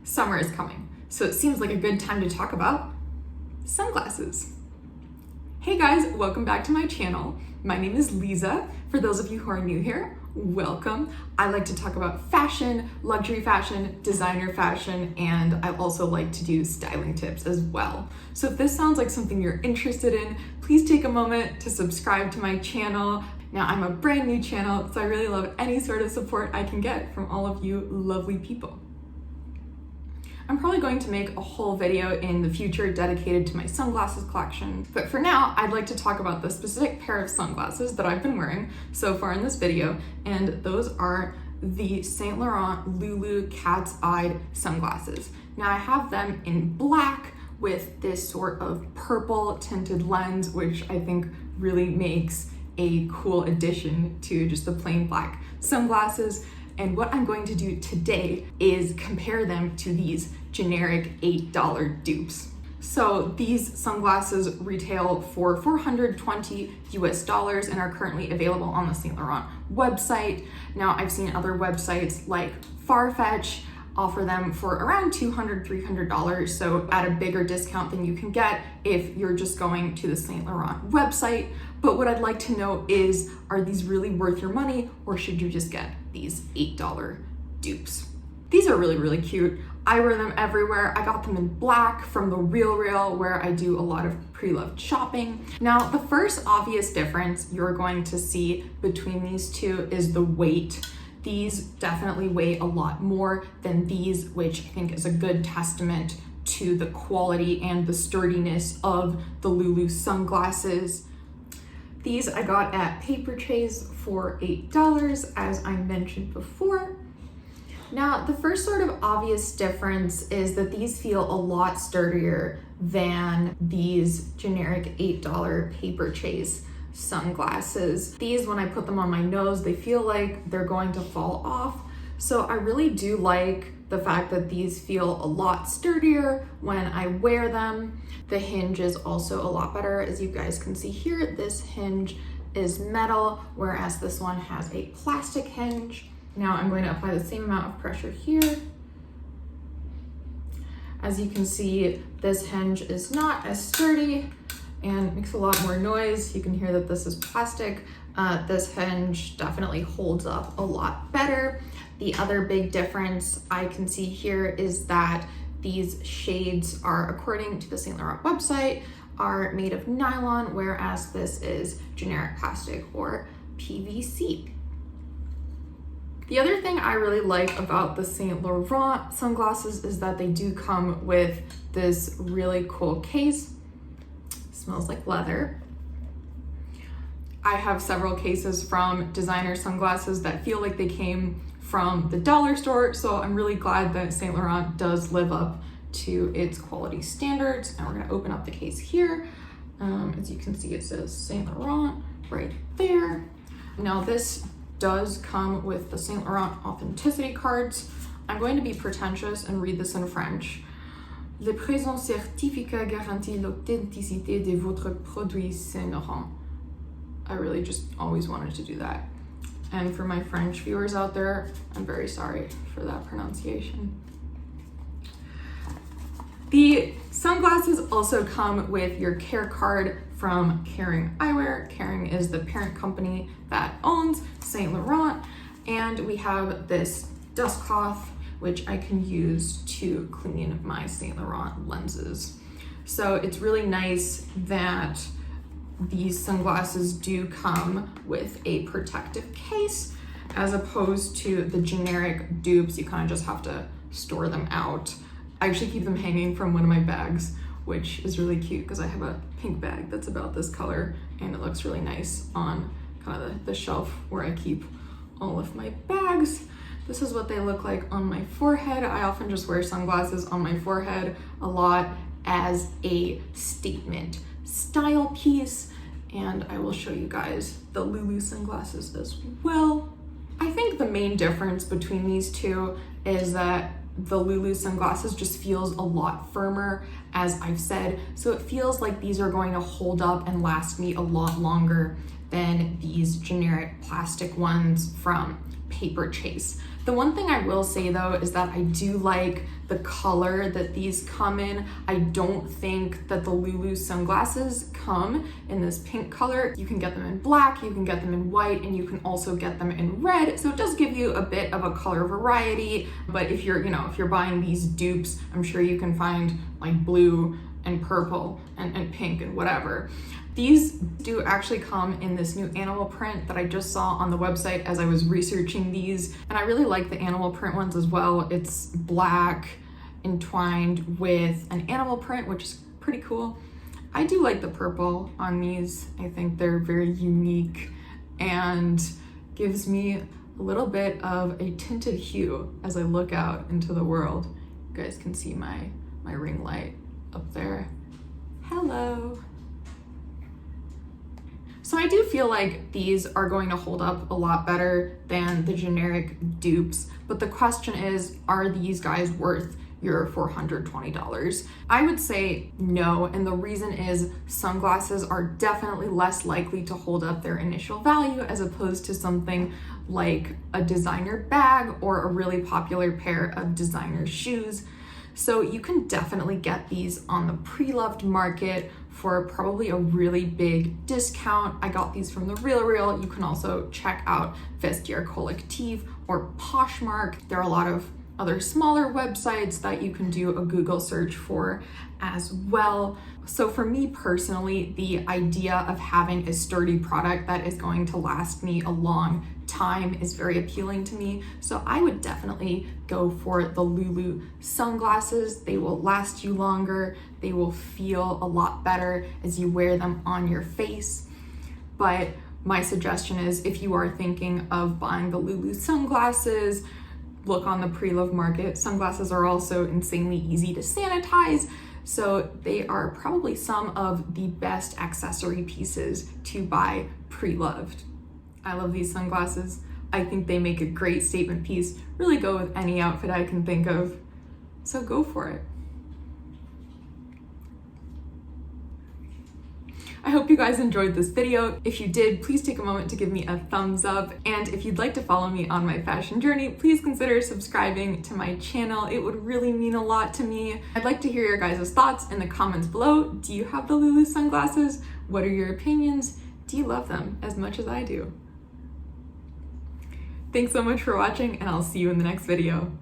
Summer is coming, so it seems like a good time to talk about sunglasses. Hey guys, welcome back to my channel. My name is Lisa. For those of you who are new here, welcome. I like to talk about fashion, luxury fashion, designer fashion, and I also like to do styling tips as well. So if this sounds like something you're interested in, please take a moment to subscribe to my channel. Now I'm a brand new channel, so I really love any sort of support I can get from all of you lovely people. I'm probably going to make a whole video in the future dedicated to my sunglasses collection, but for now, I'd like to talk about the specific pair of sunglasses that I've been wearing so far in this video, and those are the Saint Laurent Loulou Cat's Eye sunglasses. Now I have them in black with this sort of purple tinted lens, which I think really makes a cool addition to just the plain black sunglasses. And what I'm going to do today is compare them to these generic $8 dupes. So these sunglasses retail for $420 US and are currently available on the Saint Laurent website. Now I've seen other websites like Farfetch offer them for around $200, $300, so at a bigger discount than you can get if you're just going to the Saint Laurent website. But what I'd like to know is, are these really worth your money, or should you just get these $8 dupes? These are really, really cute. I wear them everywhere. I got them in black from the Real where I do a lot of pre-loved shopping. Now, the first obvious difference you're going to see between these two is the weight. These definitely weigh a lot more than these, which I think is a good testament to the quality and the sturdiness of the Loulou sunglasses. These I got at Paper Chase for $8, as I mentioned before. Now, the first sort of obvious difference is that these feel a lot sturdier than these generic $8 Paper Chase sunglasses. These, when I put them on my nose, they feel like they're going to fall off. So I really do like the fact that these feel a lot sturdier when I wear them. The hinge is also a lot better. As you guys can see here, this hinge is metal, whereas this one has a plastic hinge. Now I'm going to apply the same amount of pressure here. As you can see, this hinge is not as sturdy and makes a lot more noise. You can hear that this is plastic. This hinge definitely holds up a lot better. The other big difference I can see here is that these shades are, according to the Saint Laurent website, are made of nylon, whereas this is generic plastic or PVC. The other thing I really like about the Saint Laurent sunglasses is that they do come with this really cool case. It smells like leather. I have several cases from designer sunglasses that feel like they came from the dollar store, so I'm really glad that Saint Laurent does live up to its quality standards. And we're gonna open up the case here. As you can see, it says Saint Laurent right there. Now this does come with the Saint Laurent authenticity cards. I'm going to be pretentious and read this in French. Le présent certificat garantit l'authenticité de votre produit Saint Laurent. I really just always wanted to do that. And for my French viewers out there, I'm very sorry for that pronunciation. The sunglasses also come with your care card from Kering Eyewear. Kering is the parent company that owns Saint Laurent. And we have this dust cloth, which I can use to clean my Saint Laurent lenses. So it's really nice that these sunglasses do come with a protective case, as opposed to the generic dupes. You kind of just have to store them out. I actually keep them hanging from one of my bags, which is really cute because I have a pink bag that's about this color and it looks really nice on kind of the shelf where I keep all of my bags. This is what they look like on my forehead. I often just wear sunglasses on my forehead a lot as a statement style piece, and I will show you guys the Loulou sunglasses as well. I think the main difference between these two is that the Loulou sunglasses just feels a lot firmer, as I've said, so it feels like these are going to hold up and last me a lot longer than these generic plastic ones from Paper Chase. The one thing I will say though is that I do like the color that these come in. I don't think that the Loulou sunglasses come in this pink color. You can get them in black, you can get them in white, and you can also get them in red. So it does give you a bit of a color variety. But if you're, if you're buying these dupes, I'm sure you can find like blue and purple and pink and whatever. These do actually come in this new animal print that I just saw on the website as I was researching these. And I really like the animal print ones as well. It's black entwined with an animal print, which is pretty cool. I do like the purple on these. I think they're very unique and gives me a little bit of a tinted hue as I look out into the world. You guys can see my ring light up there. Hello. So I do feel like these are going to hold up a lot better than the generic dupes, but the question is, are these guys worth your $420? I would say no, and the reason is sunglasses are definitely less likely to hold up their initial value as opposed to something like a designer bag or a really popular pair of designer shoes. So you can definitely get these on the pre-loved market for probably a really big discount. I got these from The RealReal. You can also check out Vestiaire Collective or Poshmark. There are a lot of other smaller websites that you can do a Google search for as well. So for me personally, the idea of having a sturdy product that is going to last me a long time is very appealing to me. So I would definitely go for the Loulou sunglasses. They will last you longer. They will feel a lot better as you wear them on your face. But my suggestion is, if you are thinking of buying the Loulou sunglasses, look on the pre-loved market. Sunglasses are also insanely easy to sanitize, so they are probably some of the best accessory pieces to buy pre-loved. I love these sunglasses. I think they make a great statement piece. Really go with any outfit I can think of, so go for it. I hope you guys enjoyed this video. If you did, please take a moment to give me a thumbs up. And if you'd like to follow me on my fashion journey, please consider subscribing to my channel. It would really mean a lot to me. I'd like to hear your guys' thoughts in the comments below. Do you have the Loulou sunglasses? What are your opinions? Do you love them as much as I do? Thanks so much for watching, and I'll see you in the next video.